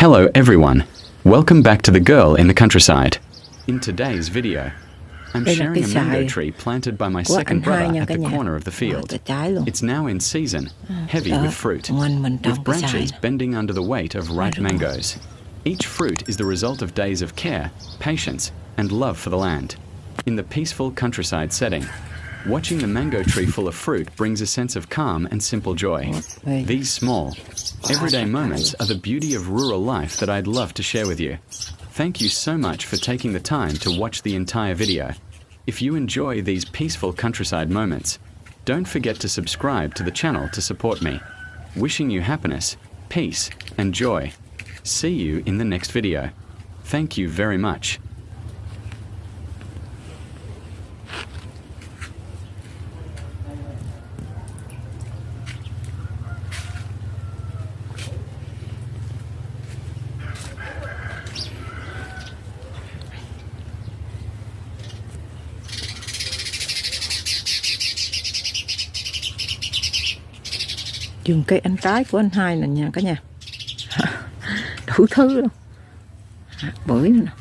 Hello everyone, welcome back to the girl in the countryside. In today's video, I'm sharing a mango tree planted by my second brother at the corner of the field. It's now in season, heavy with fruit, with branches bending under the weight of ripe mangoes. Each fruit is the result of days of care, patience, and love for the land. In the peaceful countryside setting, watching the mango tree full of fruit brings a sense of calm and simple joy. These small, everyday moments are the beauty of rural life that I'd love to share with you. Thank you so much for taking the time to watch the entire video. If you enjoy these peaceful countryside moments, don't forget to subscribe to the channel to support me. Wishing you happiness, peace, and joy. See you in the next video. Thank you very much. Dùng cây ăn trái của anh hai nè nha cả nhà. Đủ thứ luôn. Bưởi nữa nè.